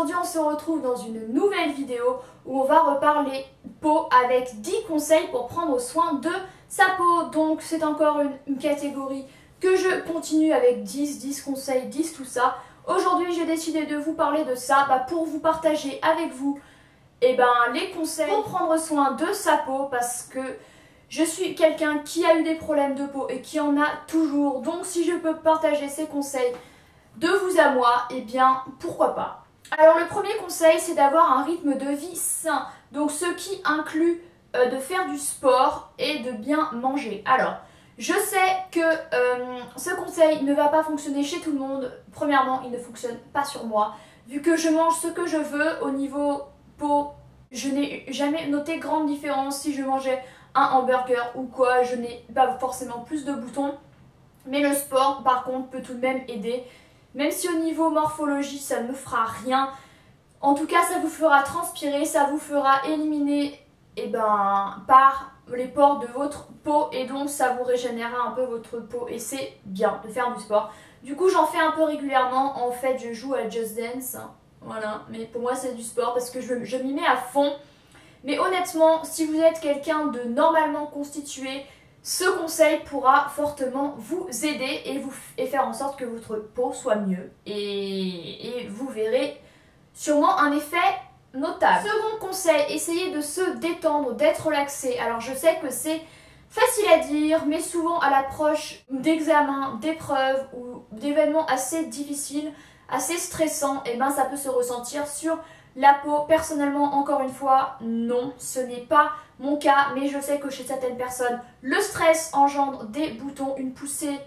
aujourd'hui on se retrouve dans une nouvelle vidéo où on va reparler peau avec 10 conseils pour prendre soin de sa peau. Donc c'est encore une catégorie que je continue avec 10 conseils, 10 tout ça. Aujourd'hui j'ai décidé de vous parler de ça pour vous partager avec vous les conseils pour prendre soin de sa peau, parce que je suis quelqu'un qui a eu des problèmes de peau et qui en a toujours. Donc si je peux partager ces conseils de vous à moi, pourquoi pas. Alors le premier conseil, c'est d'avoir un rythme de vie sain. Donc ce qui inclut de faire du sport et de bien manger. Alors je sais que ce conseil ne va pas fonctionner chez tout le monde. Premièrement, il ne fonctionne pas sur moi. Vu que je mange ce que je veux au niveau peau, je n'ai jamais noté grande différence si je mangeais un hamburger ou quoi. Je n'ai pas forcément plus de boutons. Mais le sport, par contre, peut tout de même aider. Même si au niveau morphologie, ça ne me fera rien. En tout cas, ça vous fera transpirer, ça vous fera éliminer par les pores de votre peau. Et donc, ça vous régénérera un peu votre peau. Et c'est bien de faire du sport. Du coup, j'en fais un peu régulièrement. En fait, je joue à Just Dance. Voilà. Mais pour moi, c'est du sport parce que je m'y mets à fond. Mais honnêtement, si vous êtes quelqu'un de normalement constitué, ce conseil pourra fortement vous aider et faire en sorte que votre peau soit mieux. Et vous verrez sûrement un effet notable. Second conseil, essayez de se détendre, d'être relaxé. Alors je sais que c'est facile à dire, mais souvent à l'approche d'examens, d'épreuves ou d'événements assez difficiles, assez stressants, ça peut se ressentir sur la peau. Personnellement, encore une fois, non, ce n'est pas mon cas, mais je sais que chez certaines personnes, le stress engendre des boutons, une poussée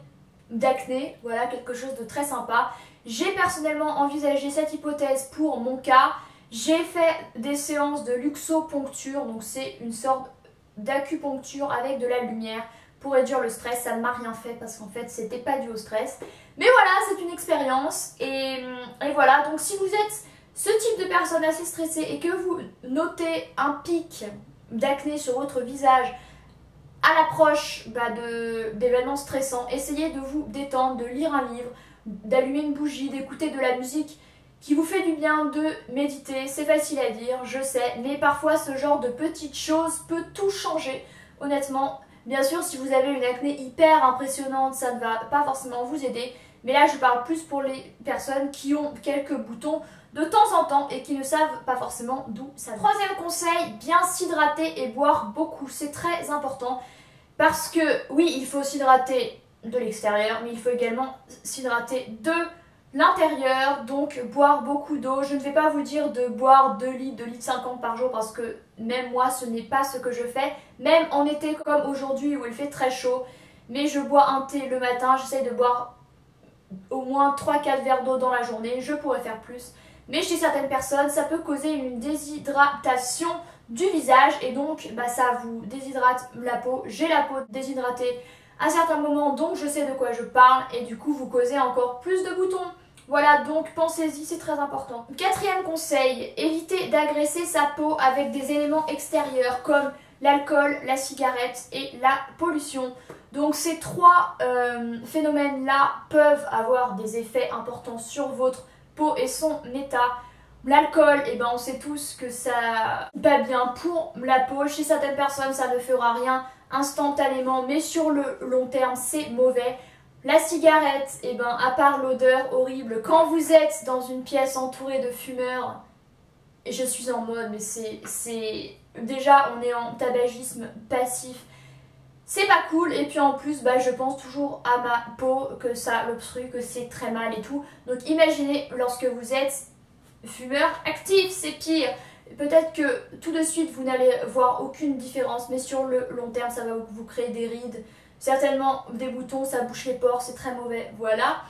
d'acné, voilà, quelque chose de très sympa. J'ai personnellement envisagé cette hypothèse pour mon cas. J'ai fait des séances de luxoponcture, donc c'est une sorte d'acupuncture avec de la lumière pour réduire le stress. Ça ne m'a rien fait parce qu'en fait, c'était pas dû au stress. Mais voilà, c'est une expérience et voilà. Donc si vous êtes ce type de personne assez stressée et que vous notez un pic d'acné sur votre visage à l'approche d'événements stressants, essayez de vous détendre, de lire un livre, d'allumer une bougie, d'écouter de la musique qui vous fait du bien, de méditer. C'est facile à dire, je sais, mais parfois ce genre de petites choses peut tout changer, honnêtement. Bien sûr, si vous avez une acné hyper impressionnante, ça ne va pas forcément vous aider, mais là je parle plus pour les personnes qui ont quelques boutons de temps en temps et qui ne savent pas forcément d'où ça vient. Troisième conseil, bien s'hydrater et boire beaucoup. C'est très important parce que oui, il faut s'hydrater de l'extérieur, mais il faut également s'hydrater de l'intérieur, donc boire beaucoup d'eau. Je ne vais pas vous dire de boire 2 litres, 2 litres 50 par jour parce que même moi, ce n'est pas ce que je fais. Même en été comme aujourd'hui où il fait très chaud, mais je bois un thé le matin, j'essaie de boire au moins 3-4 verres d'eau dans la journée. Je pourrais faire plus. Mais chez certaines personnes, ça peut causer une déshydratation du visage et donc ça vous déshydrate la peau. J'ai la peau déshydratée à certains moments, donc je sais de quoi je parle et du coup vous causez encore plus de boutons. Voilà, donc pensez-y, c'est très important. Quatrième conseil, évitez d'agresser sa peau avec des éléments extérieurs comme l'alcool, la cigarette et la pollution. Donc ces trois phénomènes-là peuvent avoir des effets importants sur votre peau et son état. L'alcool, on sait tous que ça n'est pas bien pour la peau. Chez certaines personnes, ça ne fera rien instantanément, mais sur le long terme, c'est mauvais. La cigarette, à part l'odeur horrible, quand vous êtes dans une pièce entourée de fumeurs, et je suis en mode, mais c'est déjà, on est en tabagisme passif. C'est pas cool et puis en plus je pense toujours à ma peau, que ça l'obstrue, que c'est très mal et tout. Donc imaginez lorsque vous êtes fumeur actif, c'est pire. Peut-être que tout de suite vous n'allez voir aucune différence, mais sur le long terme ça va vous créer des rides, certainement des boutons, ça bouche les pores, c'est très mauvais, voilà.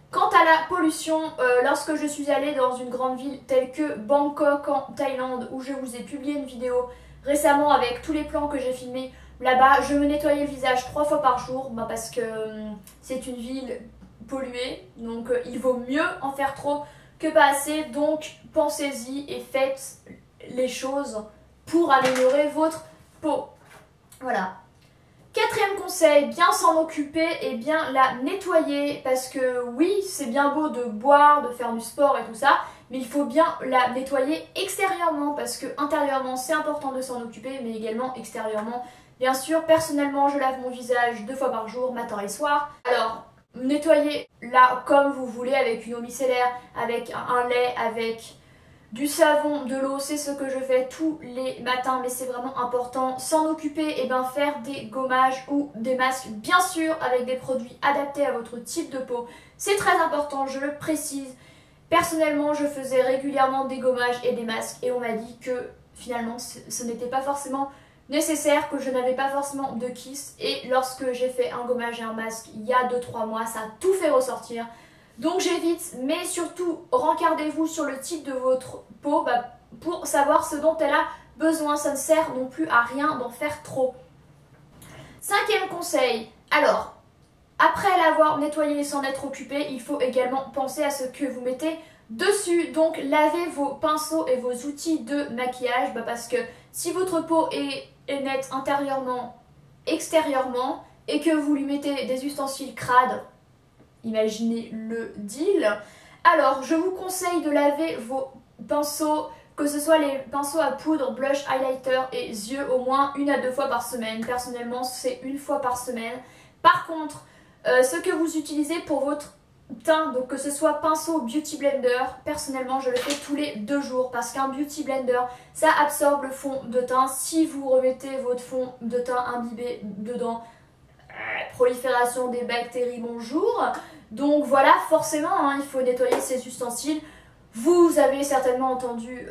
Quant à la pollution, lorsque je suis allée dans une grande ville telle que Bangkok en Thaïlande, où je vous ai publié une vidéo récemment avec tous les plans que j'ai filmés, là-bas, je me nettoyais le visage 3 fois par jour parce que c'est une ville polluée. Donc il vaut mieux en faire trop que pas assez. Donc pensez-y et faites les choses pour améliorer votre peau. Voilà. Quatrième conseil, bien s'en occuper et bien la nettoyer. Parce que oui, c'est bien beau de boire, de faire du sport et tout ça. mais il faut bien la nettoyer extérieurement parce que intérieurement c'est important de s'en occuper, mais également extérieurement. Bien sûr, personnellement je lave mon visage 2 fois par jour, matin et soir. Alors nettoyez là comme vous voulez, avec une eau micellaire, avec un lait, avec du savon, de l'eau, c'est ce que je fais tous les matins, mais c'est vraiment important. S'en occuper, et bien faire des gommages ou des masques, bien sûr avec des produits adaptés à votre type de peau. C'est très important, je le précise. Personnellement, je faisais régulièrement des gommages et des masques et on m'a dit que finalement ce n'était pas forcément nécessaire, que je n'avais pas forcément de kyste, et lorsque j'ai fait un gommage et un masque il y a 2-3 mois, ça a tout fait ressortir. Donc j'évite, mais surtout rencardez-vous sur le type de votre peau pour savoir ce dont elle a besoin. Ça ne sert non plus à rien d'en faire trop. 5e conseil, alors après l'avoir nettoyé et s'en être occupé, il faut également penser à ce que vous mettez dessus. Donc lavez vos pinceaux et vos outils de maquillage, parce que si votre peau est nette intérieurement, extérieurement, et que vous lui mettez des ustensiles crades, imaginez le deal, alors je vous conseille de laver vos pinceaux, que ce soit les pinceaux à poudre, blush, highlighter et yeux, au moins 1 à 2 fois par semaine. Personnellement c'est 1 fois par semaine. Par contre, ce que vous utilisez pour votre teint, donc que ce soit pinceau, beauty blender, personnellement je le fais tous les 2 jours parce qu'un beauty blender ça absorbe le fond de teint. Si vous remettez votre fond de teint imbibé dedans, prolifération des bactéries, bonjour. Donc voilà, forcément il faut nettoyer ces ustensiles. Vous avez certainement entendu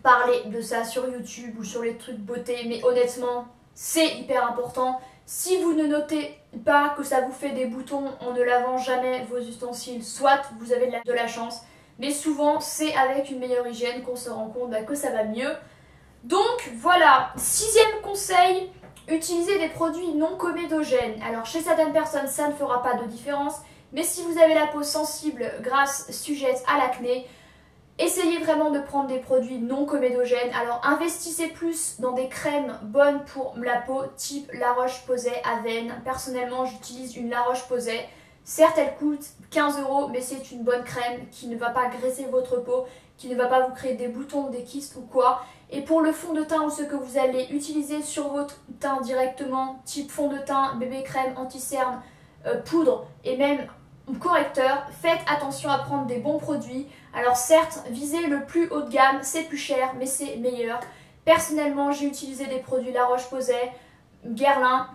parler de ça sur YouTube ou sur les trucs beauté, mais honnêtement c'est hyper important. Si vous ne notez pas que ça vous fait des boutons en ne lavant jamais vos ustensiles, soit vous avez de la chance, mais souvent c'est avec une meilleure hygiène qu'on se rend compte que ça va mieux. Donc voilà, 6e conseil, utilisez des produits non comédogènes. Alors chez certaines personnes ça ne fera pas de différence, mais si vous avez la peau sensible, grasse, sujette à l'acné, essayez vraiment de prendre des produits non comédogènes. Alors investissez plus dans des crèmes bonnes pour la peau, type La Roche-Posay Avène. Personnellement j'utilise une La Roche-Posay. Certes elle coûte 15 €, mais c'est une bonne crème qui ne va pas graisser votre peau, qui ne va pas vous créer des boutons, des kystes ou quoi. Et pour le fond de teint ou ce que vous allez utiliser sur votre teint directement, type fond de teint, bébé crème, anti-cerne, poudre et même correcteur, faites attention à prendre des bons produits. Alors certes, visez le plus haut de gamme, c'est plus cher, mais c'est meilleur. Personnellement, j'ai utilisé des produits La Roche-Posay, Guerlain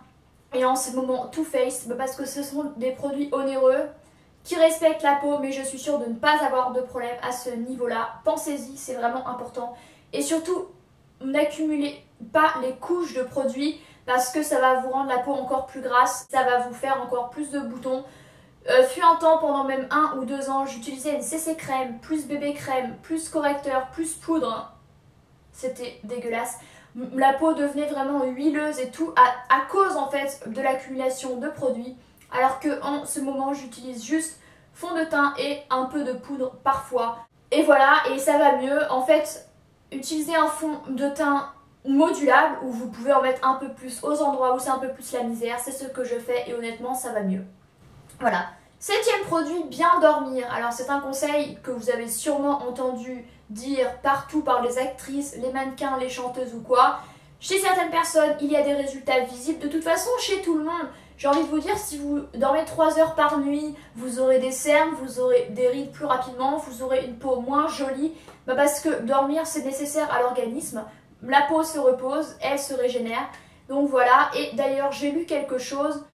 et en ce moment Too Faced, parce que ce sont des produits onéreux qui respectent la peau, mais je suis sûre de ne pas avoir de problème à ce niveau-là. Pensez-y, c'est vraiment important. Et surtout, n'accumulez pas les couches de produits parce que ça va vous rendre la peau encore plus grasse, ça va vous faire encore plus de boutons. Fut un temps, pendant même 1 ou 2 ans, j'utilisais une CC crème, plus bébé crème, plus correcteur, plus poudre. C'était dégueulasse. La peau devenait vraiment huileuse et tout à cause en fait de l'accumulation de produits. Alors que en ce moment, j'utilise juste fond de teint et un peu de poudre parfois. Et voilà, et ça va mieux. En fait, utilisez un fond de teint modulable où vous pouvez en mettre un peu plus aux endroits où c'est un peu plus la misère. C'est ce que je fais et honnêtement, ça va mieux. Voilà. 7e produit, bien dormir. Alors c'est un conseil que vous avez sûrement entendu dire partout par les actrices, les mannequins, les chanteuses ou quoi. Chez certaines personnes, il y a des résultats visibles. De toute façon, chez tout le monde. J'ai envie de vous dire, si vous dormez 3 heures par nuit, vous aurez des cernes, vous aurez des rides plus rapidement, vous aurez une peau moins jolie. Parce que dormir, c'est nécessaire à l'organisme. La peau se repose, elle se régénère. Donc voilà. Et d'ailleurs, j'ai lu quelque chose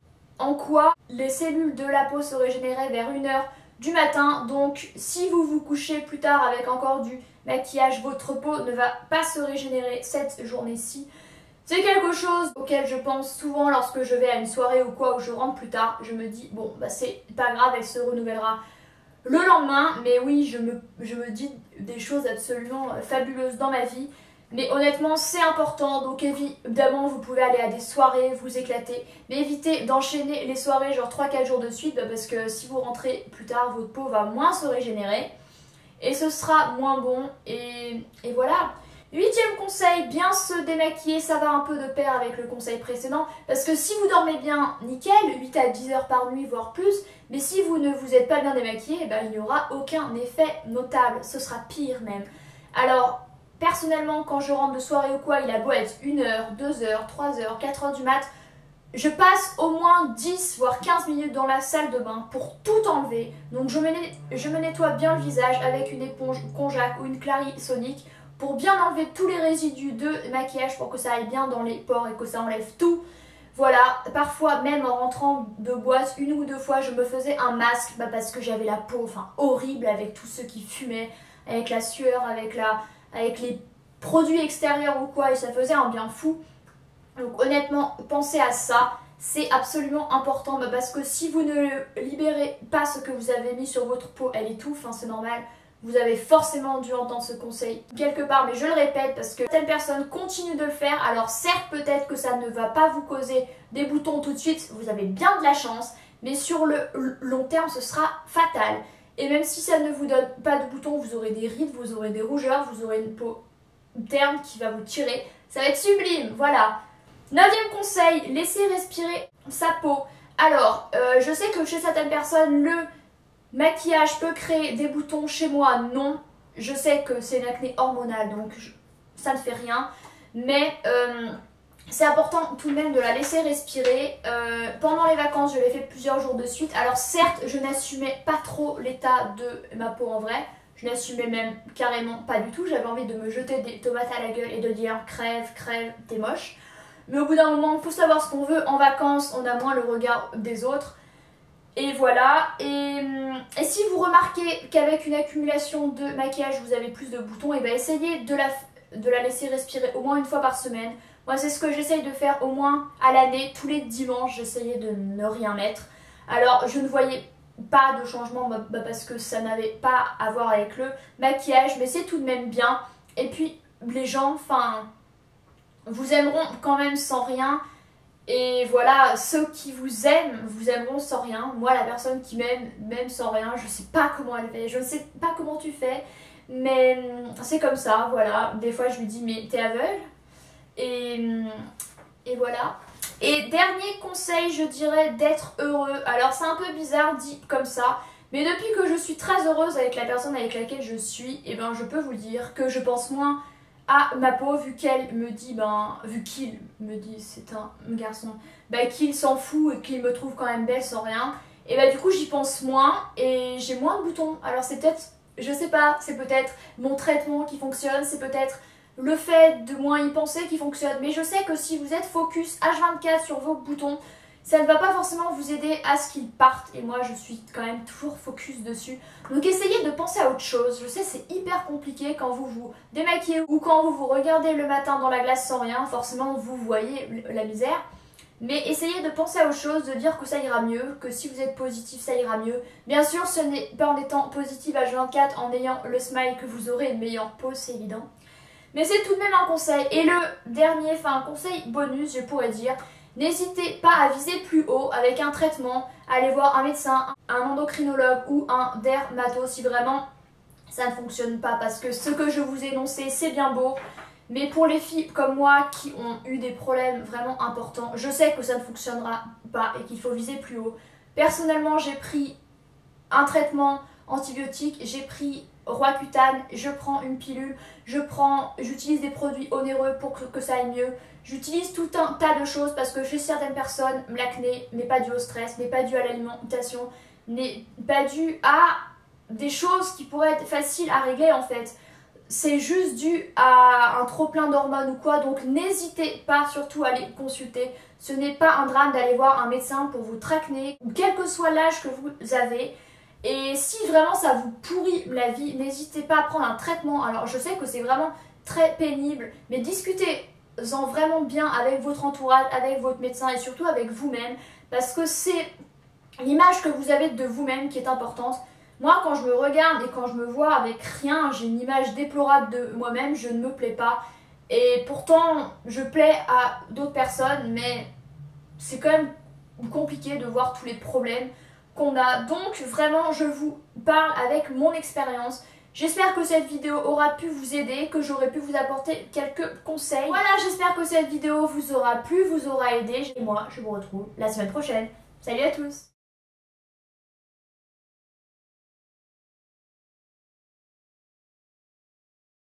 en quoi les cellules de la peau se régénéraient vers 1 h du matin. Donc si vous vous couchez plus tard avec encore du maquillage, votre peau ne va pas se régénérer cette journée-ci. C'est quelque chose auquel je pense souvent lorsque je vais à une soirée ou quoi, où je rentre plus tard. Je me dis, bon, c'est pas grave, elle se renouvellera le lendemain. Mais oui, je me dis des choses absolument fabuleuses dans ma vie. Mais honnêtement, c'est important. Donc évidemment, vous pouvez aller à des soirées, vous éclater. Mais évitez d'enchaîner les soirées genre 3-4 jours de suite. Parce que si vous rentrez plus tard, votre peau va moins se régénérer. Et ce sera moins bon. Et voilà. 8e conseil, bien se démaquiller, ça va un peu de pair avec le conseil précédent, parce que si vous dormez bien, nickel, 8 à 10 heures par nuit, voire plus, mais si vous ne vous êtes pas bien démaquillé, eh ben, il n'y aura aucun effet notable, ce sera pire même. Alors, personnellement, quand je rentre de soirée ou quoi, il a beau être 1 heure, 2 heures, 3 heures, 4 heures du mat', je passe au moins 10 voire 15 minutes dans la salle de bain pour tout enlever. Donc je me nettoie bien le visage avec une éponge Konjac ou une Clarisonic pour bien enlever tous les résidus de maquillage pour que ça aille bien dans les pores et que ça enlève tout. Voilà, parfois même en rentrant de boîte, 1 ou 2 fois, je me faisais un masque parce que j'avais la peau horrible avec tous ceux qui fumaient, avec la sueur, avec les produits extérieurs ou quoi, et ça faisait un bien fou. Donc honnêtement, pensez à ça, c'est absolument important parce que si vous ne libérez pas ce que vous avez mis sur votre peau, elle étouffe, c'est normal. Vous avez forcément dû entendre ce conseil quelque part, mais je le répète parce que certaines personnes continuent de le faire. Alors certes, peut-être que ça ne va pas vous causer des boutons tout de suite, vous avez bien de la chance, mais sur le long terme, ce sera fatal. Et même si ça ne vous donne pas de boutons, vous aurez des rides, vous aurez des rougeurs, vous aurez une peau terne qui va vous tirer. Ça va être sublime, voilà. 9e conseil, laissez respirer sa peau. Alors, je sais que chez certaines personnes, le maquillage peut créer des boutons. Chez moi, non. Je sais que c'est une acné hormonale, donc ça ne fait rien. Mais c'est important tout de même de la laisser respirer. Pendant les vacances, je l'ai fait plusieurs jours de suite. Alors certes, je n'assumais pas trop l'état de ma peau en vrai. Je n'assumais même carrément pas du tout. J'avais envie de me jeter des tomates à la gueule et de dire crève, crève, t'es moche. Mais au bout d'un moment, il faut savoir ce qu'on veut. En vacances, on a moins le regard des autres. Et voilà. Et si vous remarquez qu'avec une accumulation de maquillage, vous avez plus de boutons, et bien essayez de la laisser respirer au moins 1 fois par semaine. Moi, c'est ce que j'essaye de faire au moins à l'année. Tous les dimanches, j'essayais de ne rien mettre. Alors, je ne voyais pas de changement parce que ça n'avait pas à voir avec le maquillage. Mais c'est tout de même bien. Et puis, les gens, vous aimeront quand même sans rien. Et voilà, ceux qui vous aiment, vous aimeront sans rien. Moi, la personne qui m'aime, même sans rien, je sais pas comment elle fait. Je ne sais pas comment tu fais. Mais c'est comme ça, voilà. Des fois, je lui dis, mais t'es aveugle? Et voilà. Et dernier conseil, je dirais d'être heureux. Alors, c'est un peu bizarre dit comme ça. Mais depuis que je suis très heureuse avec la personne avec laquelle je suis, et ben, je peux vous dire que je pense moins à ma peau, vu qu'elle me dit, vu qu'il me dit, c'est un garçon, qu'il s'en fout et qu'il me trouve quand même belle sans rien, et du coup j'y pense moins et j'ai moins de boutons. Alors c'est peut-être, je sais pas, c'est peut-être mon traitement qui fonctionne, c'est peut-être le fait de moins y penser qui fonctionne, mais je sais que si vous êtes focus H24 sur vos boutons, ça ne va pas forcément vous aider à ce qu'ils partent, et moi je suis quand même toujours focus dessus. Donc essayez de penser à autre chose. Je sais, c'est hyper compliqué quand vous vous démaquillez ou quand vous vous regardez le matin dans la glace sans rien, forcément vous voyez la misère. Mais essayez de penser à autre chose, de dire que ça ira mieux, que si vous êtes positif ça ira mieux. Bien sûr, ce n'est pas en étant positif H24, en ayant le smile que vous aurez une meilleure peau, c'est évident. Mais c'est tout de même un conseil. Et le dernier, un conseil bonus, je pourrais dire, n'hésitez pas à viser plus haut avec un traitement, aller voir un médecin, un endocrinologue ou un dermato si vraiment ça ne fonctionne pas. Parce que ce que je vous ai énoncé, c'est bien beau, mais pour les filles comme moi qui ont eu des problèmes vraiment importants, je sais que ça ne fonctionnera pas et qu'il faut viser plus haut. Personnellement, j'ai pris un traitement antibiotique, j'ai pris Roaccutane, je prends une pilule, j'utilise des produits onéreux pour que ça aille mieux. J'utilise tout un tas de choses parce que chez certaines personnes, l'acné n'est pas dû au stress, n'est pas dû à l'alimentation, n'est pas dû à des choses qui pourraient être faciles à régler en fait. C'est juste dû à un trop plein d'hormones ou quoi, donc n'hésitez pas surtout à les consulter. Ce n'est pas un drame d'aller voir un médecin pour vous tracner, quel que soit l'âge que vous avez. Et si vraiment ça vous pourrit la vie, n'hésitez pas à prendre un traitement. Alors je sais que c'est vraiment très pénible, mais discutez-en vraiment bien avec votre entourage, avec votre médecin et surtout avec vous-même, parce que c'est l'image que vous avez de vous-même qui est importante. Moi, quand je me regarde et quand je me vois avec rien, j'ai une image déplorable de moi-même, je ne me plais pas. Et pourtant, je plais à d'autres personnes, mais c'est quand même compliqué de voir tous les problèmes qu'on a. Donc vraiment, je vous parle avec mon expérience. J'espère que cette vidéo aura pu vous aider, que j'aurai pu vous apporter quelques conseils. Voilà, j'espère que cette vidéo vous aura plu, vous aura aidé. Et moi, je vous retrouve la semaine prochaine. Salut à tous!